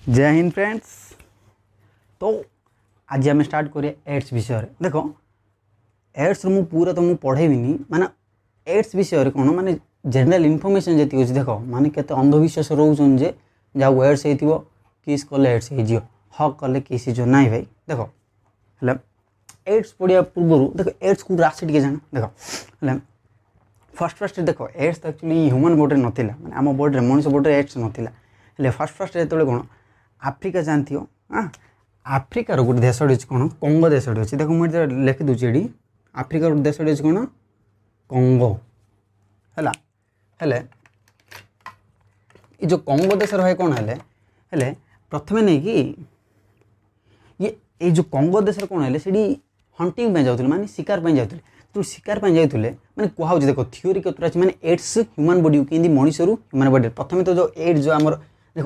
जय हिंद फ्रेंड्स। तो आज आम स्टार्ट करें एड्स विषय देख एड्स मु पूरा तो मुझे पढ़ेबी माने एड्स विषय कौन माने जनरल इनफॉरमेशन जी अच्छी देख माने केते अंधविश्वास रोचन जे जहाँ एड्स हो किस कले एड्स हो हक कले किस हो ना भाई देख है एड्स पढ़िया पूर्व देख एड्स को आसे टे जाना देख है फर्स्ट देख एड्स तो एक्चुअली ह्यूमन बॉडी नाला माने आम बॉडी मनुष्य बॉडी एड्स नाला फर्स्ट जो कौन आफ्रिका जानती हो हाँ आफ्रिकार गोटे देश कौन कंगो देश अच्छी देख मुझे लिखि दूसरी ये आफ्रिकार गोटे देश अच्छी कौन कंगो है जो कंगो देश रहे कौन है प्रथम नहीं कि ये जो कंगो देश कौन है सी हंटिंग जाते माने शिकार जाते तो शिकार जाते मैंने कहूँ देख थ्योरी कतरा अच्छे मैंने एड्स ह्यूमन बॉडी कि मनीषरू ह्यूमन बॉडी प्रथम तो जो एड्स जो आम देख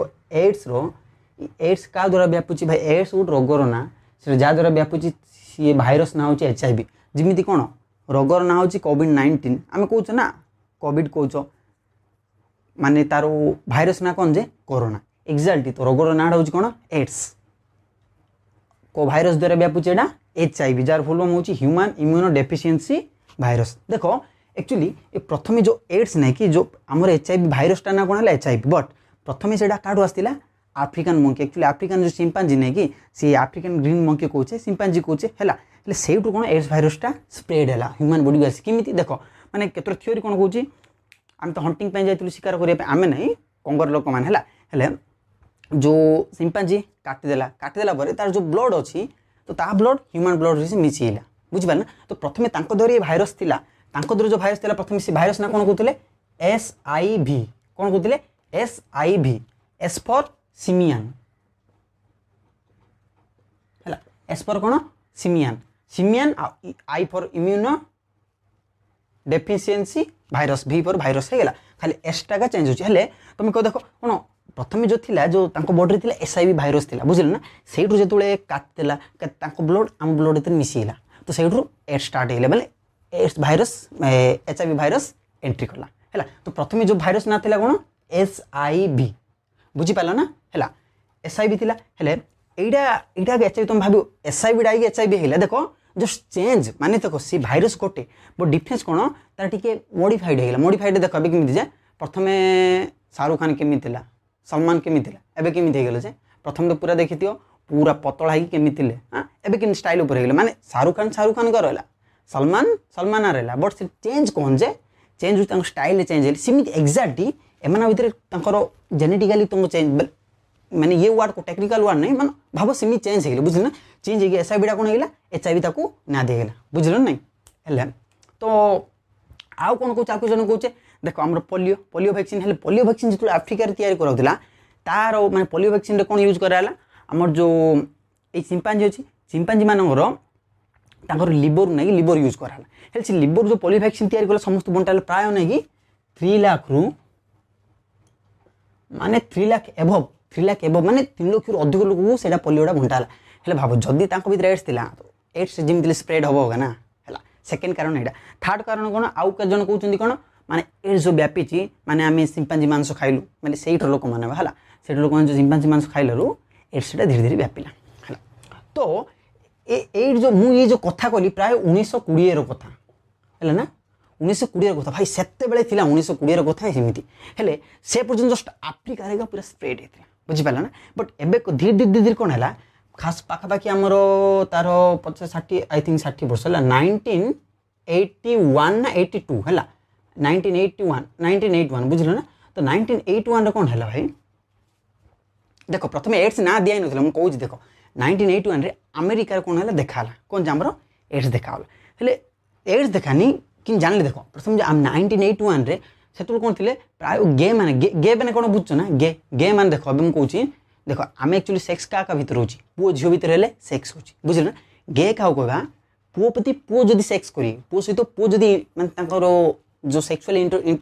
एड्स क्या द्वारा व्यापुची भाई एड्स गोटे रोगर ना से जहाँ द्वारा व्यापुची सी भाइरस ना हूँ HIV जमी कौन रोगर ना हूँ कोविड-19 आम कौच ना कोविड कौच माने तार भाइरस ना कौन जे कोरोना एक्जाक्टली तो रोगर ना हूँ कौन एड्स को भाइरस द्वारा व्यापुची एटा HIV जार फुल फॉर्म हूँ ह्यूमन इम्यूनो डेफिशिएंसी भाइरस देख एक्चुअली प्रथम जो एड्स नहीं कि जो आमर HIV भाइरसटा ना कौन है HIV बट प्रथम से क्या आसला आफ्रिकान मंकी एक्चुअली आफ्रिकान जो चिंपांजी नहीं कि सी आफ्रिकान ग्रीन मंकी कौचे चिंपांजी कौचे है से कौन एड्स भाइरसटा स्प्रेड है ह्यूमन बॉडी आस किमिति देख माने केतर थ्योरी कौन कौच आम तो हंटिंग जाइलु शिकार करने आम नहीं कंगोर लोक मैंने जो चिंपांजी काटिदेला तार जो ब्लड अच्छी तो ता ब्लड ह्यूमन ब्लड से मिसीला बुझिपार ना तो प्रथम द्वारा ये भाइरस थिला द्वारा जो भाइरस थिला प्रथम से भाइरस ना कौन कहते SIV कौन कहते SIV एस फॉर सिमियान है एस फॉर कौन simian I for immuno deficiency virus V for virus है खाली एसटा का चेंज होचे तुम कह देख कौन प्रथम जो थिला जो बॉडी थिला SIV भाइरस थिला बुझिल ना से जो काटिदेला ब्लड आम ब्लड मिसीला तो से एड्स स्टार्ट है बोले ads virus HIV virus entry कला है तो प्रथम जो भाइरस ना थिला कौन SIV बुझीपार ना है SIV थिला है एटा HIV तुम भाव SIV डाई HIV है देख जस्ट चेंज माने देख सी भाइरस गोटे बट डिफरेंस कौन तार टिके मॉडिफाइड है मॉडिफाइड देख अभी केमी जे प्रथम शाहरुख खान केमी थिला सलमान केमी थिला एबे केमी हो गले जे प्रथम तो पूरा देखि पूरा पतला ही केमी थिले हां एबे केमी स्टाइल ऊपर हो गले माने शाहरुख खान का रहला सलमान रहला बट से चेंज कौन जे चेंज हो स्टाइल चेंज है सिमित एक्जाक्टली एमना भितर जेनेटिकली तुमको चेंज माने ये वर्ड को टेक्निकल वर्ड नहीं मान भाव सेमी चेंज हो बुझल ना चेंज हो SIV कौन है HIV ताकू ना देगला बुझल नहीं है तो आउ कौन कौच आपको जन कौचे देख आम पोलियो वैक्सीन है पोलियो वैक्सीन जो आफ्रिकार तैयारी कराला तार माने पोलियो वैक्सीन कौन यूज कराला आमर जो ये चिंपांजी अच्छी चिंपांजी मानकर लिवर नहीं लिवर यूज कराला हेल्थ से लिवर जो पोलियो वैक्सीन तैयारी कला समस्त बंटा प्राय नहीं कि 3 लाख रु माने 3 लाख एभव 3 लाख एभव माने 3 लाख रु अधिक लोक को सेटा पोलियोटा बंटाला हेले भाव जदि तांको भीतर एड्स थिला तो एड्स जेमति स्प्रेड होगा ना है सेकेंड कारण एटा थर्ड कारण कौन आउ के जन कहउछन्ती कौन माने एड्स जो व्यापीची माने आमे चिंपांजी मांस खाइलु माने सेइठर लोक माने है सेठर लोक जो चिंपांजी मांस खाइलरु एड्स धीरे धीरे व्यापिला है तो एड जो मु ये जो कथा कहली प्राय 1920 रो कथा है ना 1920 कथा भाई सेते बेले थिला 1920 कथा सेमिति हेले से पर्यंत जस्ट आफ्रिका रे पूरा स्प्रेड हेतिला बुझिपाला ना बट एबे धीरे धीरे कौन है खास पाखापाखि आमर तार 50-60 आई थिंक 60 वर्ष है 1981 ना 82 है 1981 बुझल ना तो 1981 कौन है भाई देख प्रथम एड्स ना दिया ना मुझे कौच देख 1981 रे अमेरिका कौन है देखा कौन आमर एड्स देखा हेले एड्स देखानी कि जानले देख प्रथम जो 1981 रे से कौन थे प्राय गे मैंने कौन बुझ ना गे मैंने देख अभी मुझे देख आम एक्चुअली सेक्स क्या भितर हो पुओ झील भितर हेले सेक्स होची बुझल ना गे क्या कहवा पुओ प्रति पुओ जदि सेक्स करी पुओ सहित पुओ जदि माने जो सेक्सुअल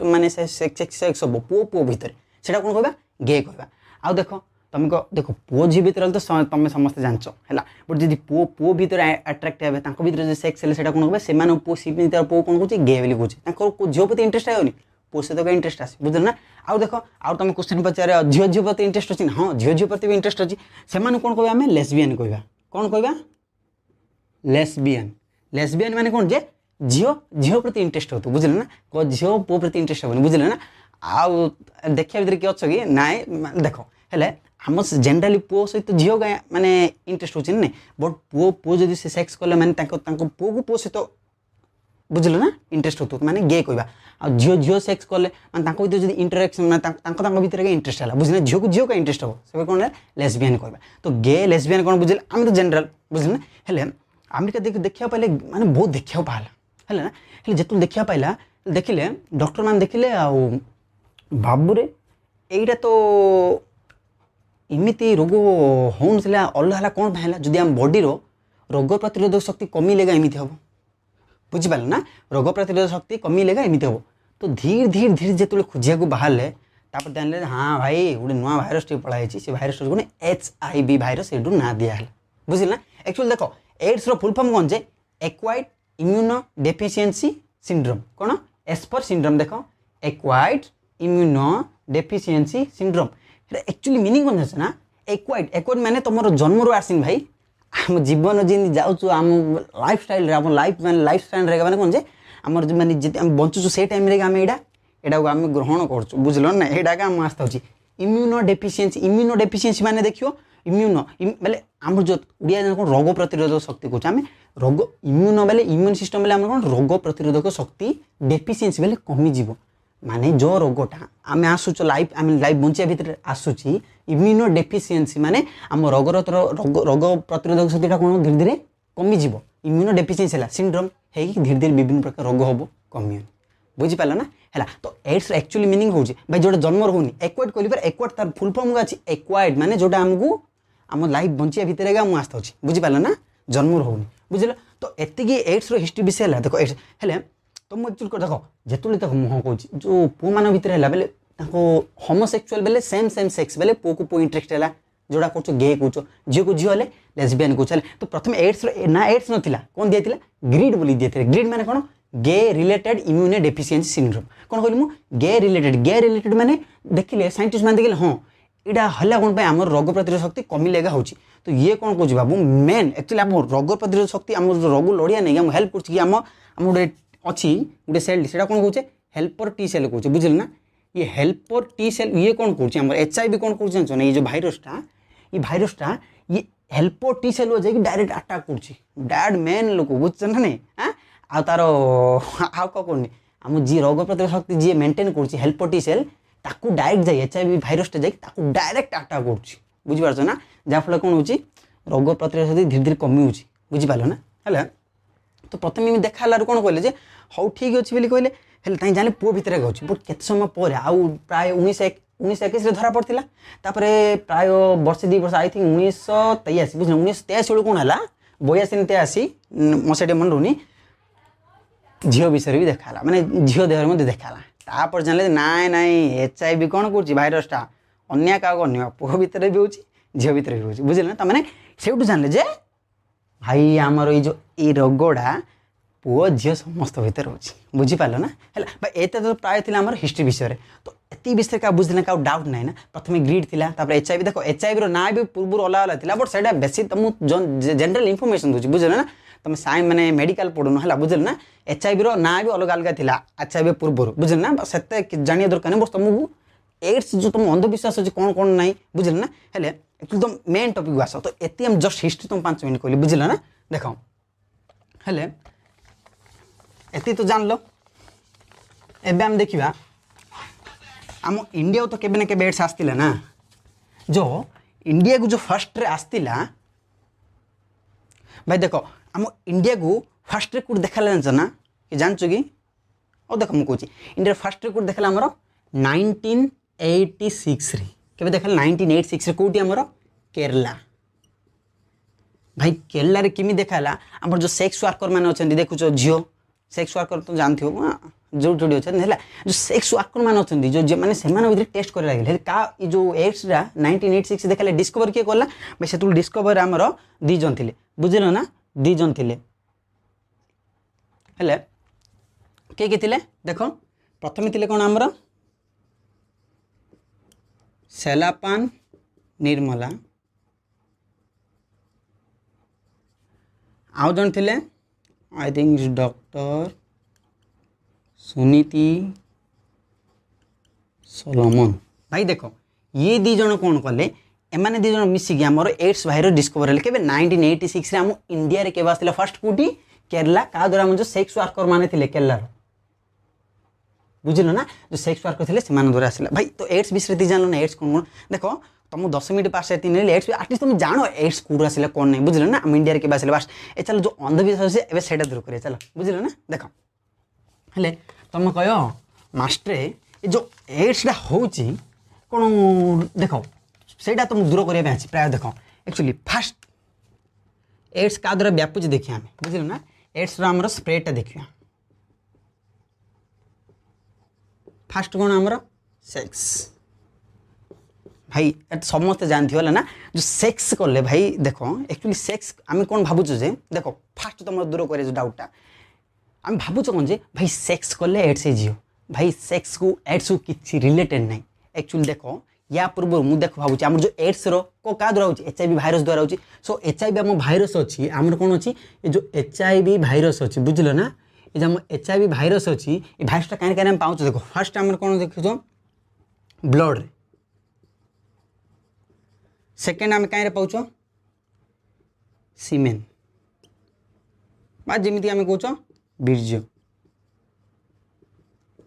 माने सेक्स हम पुओ भितर से कौन कहवा गे कहवा आउ देख तुम देख पुओ झी भितर तो तुम समस्त जानच है बट जब पुओ भितर अट्राक्ट हे भर जो सेक्स है कौन कहवा से पुओ सी पुओ कौन कहे गे बोली कहे झील प्रति इंटरेस्ट आनी पुओ सहित इंटरेस्ट आसे बुझल ना आउ देख आउ तुम क्वेश्चन पचार झील झील प्रति इंटरेस्ट अच्छी हाँ झील झील प्रति भी इंटरेस्ट अच्छी से कौन कह आम लेसबियन कह कौन कह लेसबियन लेसबियन माने कौन जे झील झील प्रति इंटरेस्ट हो बुझल ना कह झील पुओ प्रति इंटरेस्ट हेनी बुझल ना आउ देखा भर किए अच्छ कि नाई देख हेले आम जेनराली पुओ सहित झील माने इंटरेस्ट होची ना बट पुओ जदि से सेक्स कले माने पुओ को पुओ सहित बुझल ना इंटरेस्ट होतो माने गे कहवा आ झील झील सेक्स कले माने भीतर जदि इंटरेक्शन माने भीतर इंटरेस्ट है बुझल झील को झील का इंटरेस्ट हो से कौन है लेसबियन कहवा तो गे लेसबियन कौन बुझल आम तो जेनराल बुझल ना हेले अमेरिका देखा पाइले माने बहुत देखा पाला है ना जो देखा पाइला देखिले डॉक्टर मान देखिले आ बाबूरे यहीटा तो इमिति रोग हो अलग कौन है जदि आम बॉडी रोग प्रतिरोधक शक्ति कमिलेगा एमती हम बुझिपारे ना रोग प्रतिरोधक शक्ति कमिलेगा एमती हम तो धीरे धीरे धीरे जो खोजा बाहर तापर जानले हाँ भाई गोटे नुआ भाइरस टे पढ़ाई से भाइरस कौन HIV भाइरस एडू ना दिया बुझल ना एक्चुअली देख एड्स फुल फॉर्म कौन जे एक्वायर्ड इम्यूनो डेफिशिएंसी सिंड्रोम कौन एस फॉर सिंड्रोम देख acquired immuno deficiency syndrome actually meaning कौन है ना एक्वायर्ड माने तुम जन्म रू आसीन भाई आम जीवन जी जाऊँ आम लाइफ स्टाइल लाइफ माने लाइफ स्टाइल मैंने कौन जे आमर माने बंचुचु से टाइम रे आम एटा आम ग्रहण कर बुझल ना यहाँ आम आस्था इम्यूनो डेफिशिएंसी माने देखियो इम्यूनो बेले आम जो उड़िया कौन रोग प्रतिरोधक शक्ति कौन आम रोग इम्यूनो बेले इम्यून सिस्टम बेले आम कौन रोग प्रतिरोधक शक्ति डेफिशिएंसी बेले कमिज माने जो रोगटा आम आसुच लाइफ आम लाइफ बंचा भितर आसूची इम्यूनो डेफिशिएंसी माने आम रोग रोग प्रतिरोधक शक्तिटा कौन धीरे धीरे कमिज इम्यूनो डेफिशिएंसी है सिंड्रोम है धीरे धीरे विभिन्न प्रकार रोग हम कमियन बुझिपाल ना है तो एड्स एक्चुअली मीनिंग होची भाई जोटा जन्म होनी एक्वायर्ड कहली एक्वायर्ड तार फुल फॉर्म अच्छी एक्वायर्ड माने जोटा आमको आम लाइफ बंचा भितर आम आस्था अच्छी बुझिपाल ना जन्म होनी बुझल तो एति एड्स हिस्ट्री विषय है देख एड्स है तो मुझे एक्चुअली देख जिते तक मुह कह जो पुओ मान भितर है बेले होमोसेक्सुअल बेले सेम सेक्स बेले पुओ को पुओ इंटरेस्ट है जोड़ा कौच गे कौच झील को झील लेसबियन कौच तो प्रथम एड्स ना एड्स नाला कौन दिया ग्रीड बोली दिए ग्रीड माने कौन गे रिलेटेड इम्यूनो डेफिशिएंसी सिंड्रोम कौन कहली मुझे गे रिलेटेड माने देखिले साइंटिस्ट मैंने देखिले हाँ यहाँ है कौन आम रोग प्रतिरोध शक्ति कमिलेगा हो तो ये कौन कौन बाबू मेन एक्चुअली आम रोग प्रतिरोध शक्ति आम रोग लड़िया नहीं आम हेल्प कर गोटे अच्छी गोटे सेल से कौन कहे हेल्पर टी सेल कहे बुझल ना ये हेल्पर टी सेल ये कौन कहे HIV कौन कहे जान ना ये जो भाइरसटा ये हेल्पर टी सेल जाकि डायरेक्ट अटाक कर मेन लोक बुझे ना नहीं हाँ आ तार आउ कौन आम जी रोग प्रतिरोध शक्ति जी मेंटेन कर हेल्पर टी सेल ताकू डायरेक्ट जाए HIV भाइरसटा जाकि डायरेक्ट अटाक कर बुझिपार ना जहाँफल कौन हो रोग प्रतिरोध शक्ति धीरे धीरे कमी हो बुझिपाल ना है तो प्रथम देखा कौन कहले हौ ठीक अच्छे बोली कहले हेल्ले जाने पुओ भितर गाँव बट केत समय पर आउ प्राय 1921 धरा पड़ा तापर प्राय वर्षे 2 वर्ष आई थिंक 1983 बुझे 1983 बेलू कौन है 82-83 मसीहा मन रोनी झील विषय भी देखा माने झील देह मत देखा तापर जानले नाई नाई HIV कौन कर भाइरसटा अन्य क्या अन्य पुओ भितर भी हो झील भितर भी हो बुझे ना मैंने से जानले जे भाई आमर ये रोगटा पुओ झील समस्त भितर हो बुझिपाल ना है भाई एत तो प्राय थी आम हिस्ट्री विषय तो ये विषय क्या बुझे क्या डाउट ना ना प्रथम ग्रीड थी HIV देख HIV ना भी पूर्व अलग अलग थी बट से बेसी तुम जनरल इनफर्मेशन दूसरी बुझल ना तुम साइंस मैंने मेडिकल पढ़ुन है बुझल ना HIV ना भी अलग अलग थी HIV पूर्व बुझल ना से जाना दरकार नहीं बस तुमको एड्स जो तुम अंधविश्वास अच्छे कौन कौन ना बुझल ना है तुम मेन टॉपिक आस तो ये हम जस्ट हिस्ट्री तुम 5 मिनट कहली बुझल ना देख हेले एति तो जान लो एबे हम देखिबा आम इंडिया तो केबे ना केबे एड्स आस्तिला ना जो इंडिया को जो फर्स्ट रे आस्तिला भाई देखो आम इंडिया को फर्स्ट रे कोड देखला जानछ ना कि जानछ कि ओ देख मु कहूची इंडिया फर्स्ट रे कोड देखला हमर 1986 रे केबे देखला 1986 रे कोडी हमर केरला भाई केरला रे किमी देखाला हमर जो सेक्स वर्कर माने अछन देखुचो जियो सेक्स वर्कर तो जानथि हो जो जोडी अछन हैला जो सेक्स वर्कर माने अछन जो माने सेमान विधि टेस्ट करे लागले का ई जो एड्स रा 1986 देखाले डिस्कवर के करला भाई सेतु डिस्कवर हमर 2 जन थिले बुझिलो ना 2 जन थिले हेले के थिले देखो प्रथम थिले कौन आमर सेलापान निर्मला आउ जन थिले I think doctor Suniti Solomon. भाई देखो ये दी जन कौन कले एमाने दी जन मिसिकी आमर एड्स भाइरस डिस्कवर हेले केबे 1986 रे हम इंडिया रे केबे आस्थिला फर्स्ट कोटी केरला का द्वारा हम जो सेक्स वर्कर माने थिले केरला बुझिल ना जो सेक्स वर्कर थिले से मान द्वारा आसिला। भाई तो एड्स विषय दी जानलो ना एड्स कौन कौन देखो तुम 10 मिनट पास तीन एड्स आटलिस्ट तुम जानो एड्स कौन आसिला कौन नहीं बुझिल ना हम इंडिया रे केबे आसिला बस ए चलो जो अंधविश्वास है एबे सेटा दूर करे चलो बुझिल ना देखो हेले तुम कहो मास्टर ये जो एड्सटा होची कौन देखो सेटा तुम दूर करने अच्छी प्राय देख एक्चुअली फास्ट एड्स का द्वारा व्यापुच देखिए आम बुझल ना एड्स आमर स्प्रेटा देखिए फास्ट कौन आमर सेक्स भाई समस्त जानती है ना जो सेक्स कले भाई देखो एक्चुअली सेक्स आम कौन भावुचे जे देखो फास्ट तुम दूर कर डाउटा आम भावुच कौन जे भाई सेक्स कले एड्स हो भाई सेक्स को एड्स को किसी रिलेटेड नहीं एक्चुअली देखो या पूर्व मुझे देख भावुँ आम जो एड्स क्या द्वारा हो HIV भाइरस द्वारा हो सो HIV आम भाइरस अच्छी आमर कौन अच्छी ये जो HIV भाइरस अच्छी बुझल ना ये जो HIV भाइरस अच्छी ये भाइरसटा कहीं कहीं पाँच देखो फास्ट आम कौन देखुच ब्लड सेकेंड आम कहीं पाँच सीमेन बा जमी आम कौच बीर्ज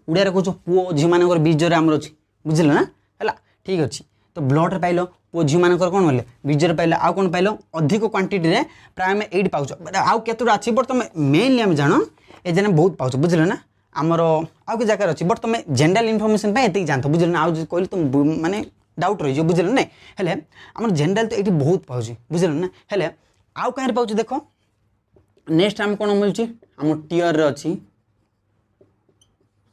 उड़िया कौच पुओ झी मान बीर्जर आमर अच्छी बुझल ना है ठीक अच्छे तो ब्लड पाइल पु झी मान कौन बोले बीजर पाइल आउ कौन पाइल अधिक क्वांटिटी रे प्राय आम एट पाच आउ केतोटा अच्छी बट तुम मेनली आम जान ए जाने बहुत पाच बुझल ना आमर आउ कि जगह अच्छी बट तुम जनरल इनफर्मेशन ये जानते बुझल ना आउ कहली तुम माने डाउट रही बुझल ना हेले आम जनरल तो ये बहुत पाँच बुझल ना हेले आउ कहीं पाँच देख नेक्स्ट आम कौन मिलूँ आम टीयर अच्छी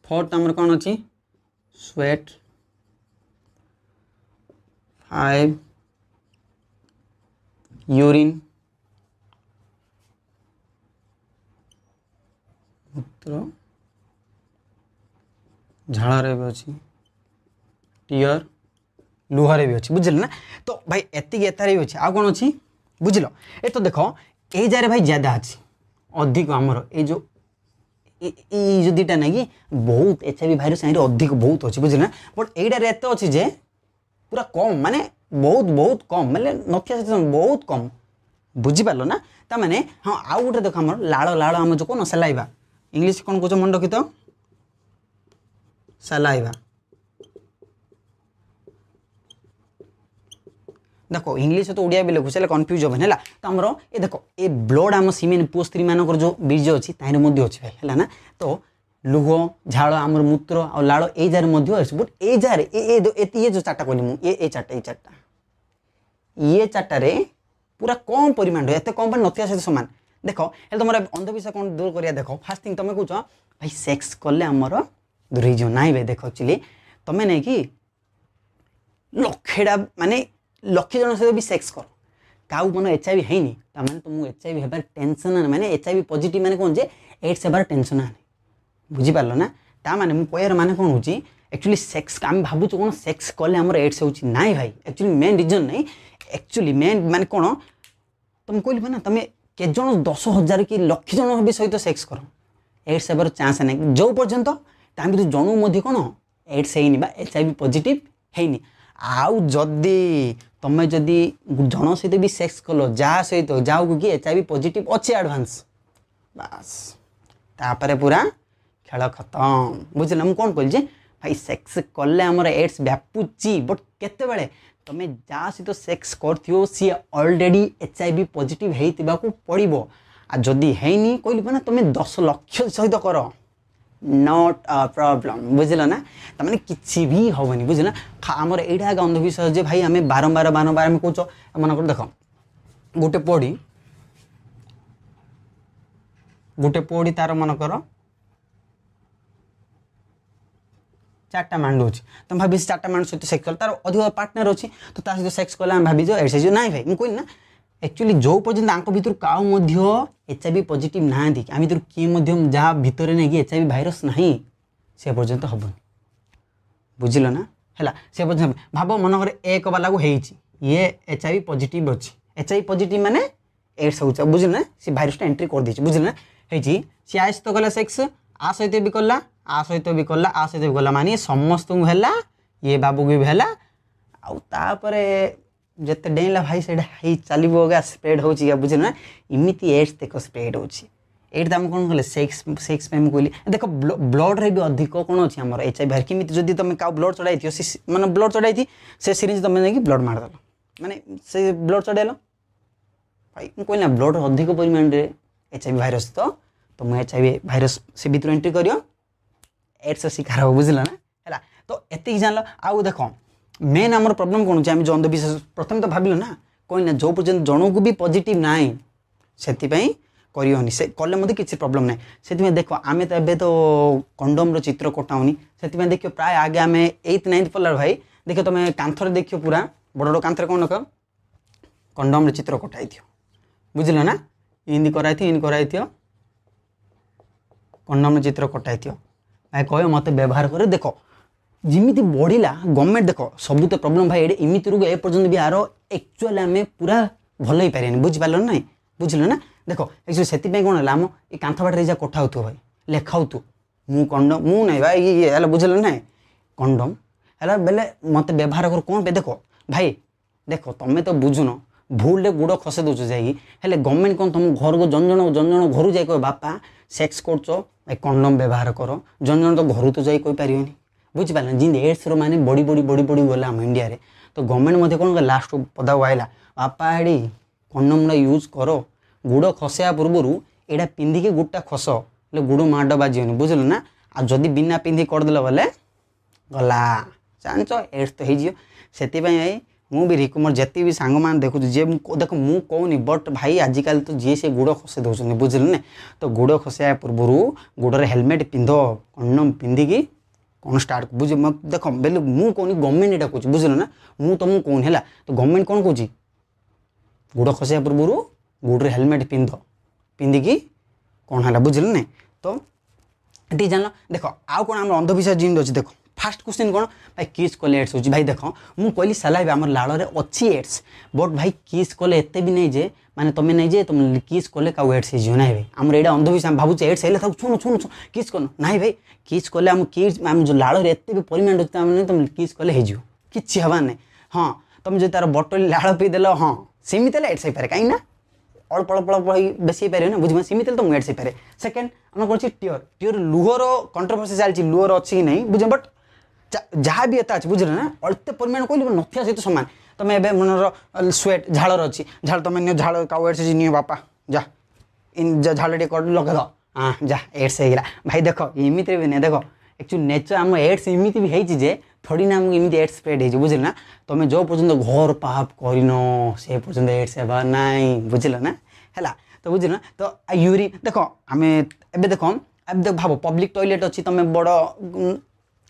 फोर्थ आमर कौन अच्छी स्वेट 5 यूरिन मूत्र झाड़े भी अच्छी टीयर लुहारे भी अच्छी बुझल ना तो भाई एतिक एतारे भी अच्छी आ कौन अच्छी बुझल ए तो देख ये जारे भाई ज्यादा अच्छी अधिक आमर ये जो दीटा ना कि बहुत HIV भाइरस अधिक बहुत अच्छी बुझल ना बट यहीटार एत अच्छी जे पूरा कम माने बहुत बहुत कम माने नथिया बहुत कम बुझीपार ना ताने हाँ आउ गोटे देख आम लाड़ लाड़ आम जो कौन सलाइवा इंग्लीश कौन कौच मन रखी तो सलाइवा देखो इंग्लीश तो ओडिया भी लिखुचे कन्फ्यूज होबे है तो आमर ये देखो ये ब्लड आम सीमेन पुओ स्त्री मानक जो बीज अच्छी ताहिर अच्छी भाई है ना तो लुह झाड़ आमर मूत्र आ लाड़ a jar but a jar ये जो चार्टा कहली मुझे ये चार्टा ये चार्टारे पूरा कम परिमाण एत कम नथिया सहित सामान देख हेल्ले तुम अंधविश्वास कौन दूर करिया देख फास्ट थिंग तुम कौच भाई सेक्स कले आमर दूर हो नाई भाई देख एक्चुअली तुम नहीं कि लक्षेटा माने लक्षे जन सहित भी सेक्स कर क्या मन HIV है ताने तुमको HIV हेबार टेंशन माने HIV पॉजिटिव माने कौन जे एड्स हेबार टेंशन आने बुझीपार ना ता माने मु कहर माने कौन होची एक्चुअली सेक्स आम भावुँ कौन सेक्स कले आमर एड्स होची नाई भाई एक्चुअली मेन रीजन नहीं एक्चुअली मेन माने कौन तुम कहल ना तुम के जन 10,000 कि लक्ष जन भी सहित सेक्स कर एड्स हेबार चांस नहीं जो पर्यंत ता भर जनू मध्य कौन एड्स है HIV पॉजिटिव है आउ जदि तुम जदि जन सहित भी सेक्स कल जहाँ सहित जाऊ कि HIV पॉजिटिव अच्छे एडवांस बास तापर पूरा खेल खत्म बुझल मुझे कौन कहली भाई सेक्स कले आमर एड्स व्यापुची बट केते तुम जहाँ सहित सेक्स कर सी ऑलरेडी HIV पॉजिटिव होता पड़ो आ जदि है कहली ना तुम 10 लक्ष सहित कर नॉट अ प्रॉब्लम बुझल ना तमें किसी भी हेनी बुझल आमर यहाँ आगे अंधविश्वास जे भाई आम बारंबार बारंबार आम कौच मन कर देख गोटे पोड़ी तार मन कर 4टा मांड अच्छी तुम भाभी 4टा मांड सहित सेक्स कल तार अधिक पार्टनर अच्छी तो ता सहित सेक्स कले भाभी एड्स हो ना भाई मुझे कहली ना एक्चुअली जो पर्यटन आंक भितर काउ HIV पॉजिटिव ना आम भितर किए जहाँ भितर नहीं कि HIV भाइरस ना से पर्यंत हेनी बुझिल ना है से पर्यंत भाव मनकर एक वाला को ये HIV पॉजिटिव अच्छी HIV पॉजिटिव माने एड्स हो बुझिल ना सी भाइरसटा एंट्री कर देछि बुझिल ना हेची सी आ सहित कला सेक्स आ सहित भी कला आ सहित भी कला आ सहित भी कला माने समस्त को हैला ये बाबू को भी हैला आउ तापरे जते डेला भाई सेडा हाई चलिबोगा स्प्रेड होची या बुझिल ना इमिति एड्स देखो स्प्रेड होची एट आम कौन कले सेक्स सेक्स पे कहली देख ब्लड रे भी अधिक कौन अच्छी आम HIV किमी जदि तुम क्या ब्लड चढ़ाई माने ब्लड चढ़ाई से सिरिंज तुम नहीं ब्लड मारदेल माने से ब्लड चढ़ेल भाई कहना ब्लड अधिक परिमाण में HIV भाइरस तो तुम HIV भाइरस से भीतर एंट्री कर एड्स शिकार हो बुझल ना है तो एति जान आउ देख मेन आम प्रोब्लेम कौन होम जो अंधविश्वास प्रथम तो भाविल ना कहना जो पर्यटन जनक भी पॉजिटिव ना से करनी से कले मत किसी प्रोब्लेम ना से देख आम तो एवं तो कंडोम चित्र कटाऊनी से देख प्राय आगे आम 8th 9th पढ़ला भाई देख तुम कांथर देख पूरा बड़ बड़ कांथर कौन रख कंडोम चित्र कटाई बुझल ना इन कराई कंडोम चित्र कटाई भाई कह मत व्यवहार कर देख जिमिति बढ़िला गवर्नमेंट देख सब तो प्रोब्लेम भाई ये इमिति रोग एपर्यंत भी आर एक्चुअल आम पूरा भल ही पारे बुझिपार ना बुझल ना देख एक्चुअली से कौन है आम ये कांथ बाटे जहाँ कटा हो भाई लेखाऊ मु कंडम मु नहीं भाई ये बुझल ना कंडम है बेले मत व्यवहार कर कौन पे देख भाई देख तुम्हें तो बुझुन भूल गुड़ खसे दौच जाए गवर्नमेंट कौन तुम घर को जन जन घर जाए कह बापा सेक्स कर कंडम व्यवहार कर जन जन तो घर तो जाई पारे बुझिपार जिन एड्स माने बड़ी बड़ी बड़ी बड़ी गला आम इंडिया रे तो गवर्नमेंट कौन लास्ट पदा आइला बापा एडी कंडम यूज कर गुड़ खसया पूर्वर एटा पिंधिकी गुड़टा खस गुड़ माड़ बाजन बुझल ना आ जदि बिना पिंधि करदेल बोले गला जाच एड्स तो हो भाई मु भी रिकमेंड जिते भी सांग मान देखु जे देख मु कहूनी बट भाई आजिकल तो जी से गुड़ खसे दौरान बुझल ना तो गुड़ खसया पूर्वर गुड़े हेलमेट पिंध कंडम पिंधिकी कौन स्टार्ट बुझ देख बेले मु कहूनी गवर्नमेंट यहाँ कह बुझल ना मु तुमको कहूनी है तो गवर्नमेंट कौन कौच गुड़ खसया पूर्वर गुड़ हेलमेट पिंधिकी कौन है बुझल ना तो ये जान देख आउ कौन आम अंधविश्वास जिन अच्छी देख फास्ट क्वेश्चन कौन भाई किस कले एड्स हो भाई देख मुझे कहली साला आम लाड़ में अच्छी एड्स बट भाई किस कले एत भी नहीं जे माने तुम नहीं जे तुम किस कले का एड्स हो ना भाई आम यहाँ अंधविश्वास भावुचे एड्स है शुण शुण किस कर ना भाई किस कले आम किस आम जो लाड़ में एत भी परिमाण अच्छे तुम किस कले हो कि हवा ना हाँ तुम जो तार बटल लाड़ पीदेल हाँ सेमती एड्स हो पाए कहीं अल्प अल्प अल्प बेसी पारे ना बुझे सेमती तो एड्स हो पाए सेकेंड आम कौन टीयर टीयर लुहर कंट्रोवर्सी चलती लुहर अच्छी कि नहीं बुझे बट जहाँ भी एत अच्छे बुझे ना अल्प परिमाण कहली नथिया सहित सामान तुम एवं मनर स्वेट झाड़र अच्छी झाड़ तुम झाड़ का एड्स नहीं बापा जा इन झाड़ टे लगे हाँ जा एड्स हो भाई देख इमित भी नहीं देख एक्चुअली नेचर आम एड्स इमित भी है थोड़ी ना आमको इमित एड्स स्प्रेड हो बुझल ना तुम जो पर्यटन घर पाप कर से पर्यटन एड्स होगा ना बुझल ना है तो बुझल ना तो यूरिन देख आम एवं देख अब देख भाव पब्लिक टॉयलेट अच्छी तुम बड़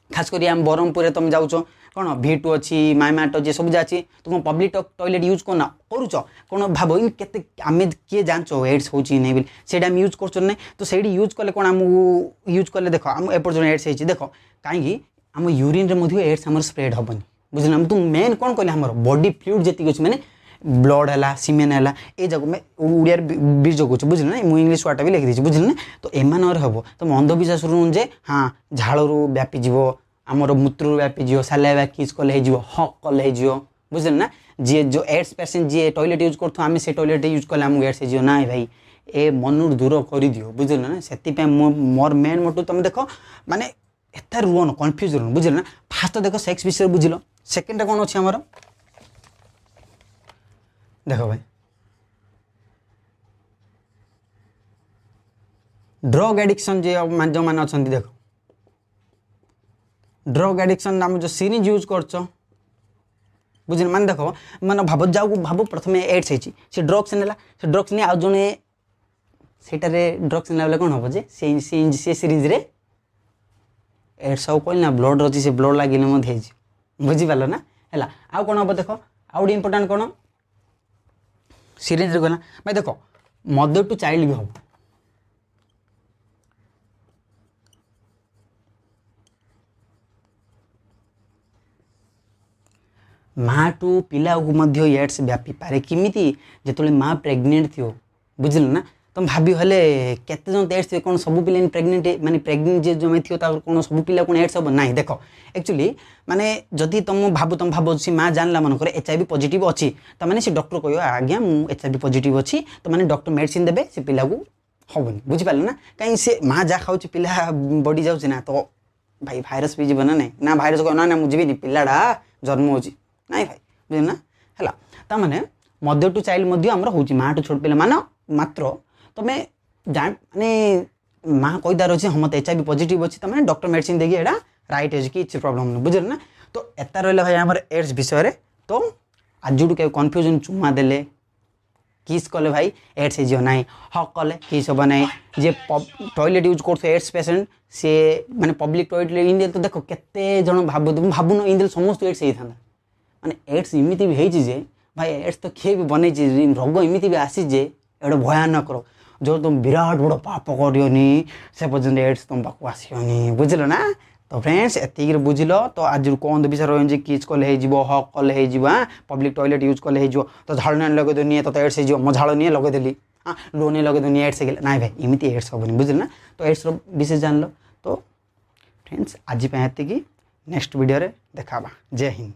खास कर आम ब्रह्मपुर तुम जाऊच कौन V2 अच्छी माइमार्ट अच्छी सब जगह अच्छी तुम पब्लिक टॉयलेट यूज करना करुच कौन भाव इन के आम किए जाच एड्स हो नहीं बोली से यूज कर तो से यूज कले कौन आमको यूज कले देख आम एपर्यटन एड्स हो देख कहीं आम यूरिन रे एड्स आम स्प्रेड हेनी बुझल तुम मेन कौन कहले आम बॉडी फ्लूइड जी अच्छे मैंने ब्लड है सीमेन है ये जगह मैं ओडिया बीज कौच बुझल ना मुझे इंग्लीश वार्ड भी लिखी बुझल ना तो एम हम तुम अंधविश्वास रुन जे हाँ झाड़ू व्यापीज आमर मूत्र व्यापीज साला किस कले हक कले बुझल ना जी जो एड्स पेसेंट जी टॉयलेट यूज कर आम से टॉयलेट यूज कले आमको एड्स हो ना भाई ए मन दूर कर दियो बुझल ना से मोर मेन मोटिव तुम देख माने एत रुहन कन्फ्यूज रुहन बुझल ना फास्ट देख सेक्स विषय बुझल सेकेंड कौन अच्छे आमर देख भाई ड्रग एडिक्शन जो मैंने अच्छा देख ड्रग एडिक्शन आम जो सिरिंज यूज कर बुझल मान देख मान भाव जाऊ भाव प्रथम एड्स से ड्रग्स नेला से ड्रग्स नहीं आज जड़े सेटारे ड्रग्स नेला कौन हम जे से सिरिंज रे एड्स सब कहली ना ब्लड अच्छी से ब्लड लगे बुझीपार ना है आउ कौन हम देख आउ गोटे इंपोर्टाट कौन सिरिंज गला भाई देख मदर टू चाइल्ड भी हम माँ टू पिला को मध्य एड्स व्यापी पारे किमिति जेतले माँ प्रेग्नेंट थियो बुझल ना तुम भाभी हले केते जन एड्स कौन सब पिला प्रेग्नेंट माने प्रेग्नेंट जे जमे थियो ता कौन सब पिला कौन एड्स हम नहीं देख एक्चुअली माने जदि तुम भाव सी माँ जानला मन HIV पॉजिटिव अच्छी तो माने से डॉक्टर कह आज्ञा मुझे HIV पॉजिटिव अच्छी तो माने डॉक्टर मेडिसिन देबे से पिला को हेनी बुझिपारे ना कहीं से माँ जहाँ खाऊँ पिला बढ़ी जाऊँ ना तो भाई भाइरस भी जीवन ना भाइरस कह ना मुझे पिलाटा जन्म हो नाई भाई बुझे ना है ता मैंने मदर टू चाइल्ड होची माँ टू छोट पिला मान मात्र तुम्हें जान माने माँ कहीदार अच्छे हम HIV पॉजिटिव अच्छी तो डॉक्टर मेडिसिन देखिए एटा राइट है कि प्रॉब्लम नहीं बुझे ना तो एता रहा भाई आम एड्स विषय तो आज के कन्फ्यूजन चुमा देले किस कले भाई एड्स हो ना हक कले किस हम ना जे टॉयलेट यूज कर एड्स पेसेंट सी माने पब्लिक टॉयलेट इंडिया तो देख केते जन भावुन इंडिया समस्त एड्स होता माने एड्स इमिति भी जे भाई एड्स तो किए भी बन रोग इमिति भी आसी जे एडे भयानक रोग जो तुम विराट बड़ पाप करनी से पर्यटन एड्स तुम पाक आसनी बुझल ना तो फ्रेंड्स एतिक बुझल तो आज कौन विषय रही किच कले हो हक कले हो पब्लिक टॉयलेट यूज कले हो तो झाड़ नहीं लगेदेनी तो एड्स हो मो झाड़ नहीं लगेदेली हाँ लो नहीं लगेदेनी एड्स ना भाई इमिति एड्स हेनी बुझल ना तो एड्स विषय जान लो तो फ्रेंड्स आज एतिक नेक्स्ट वीडियो देखा जय हिंद।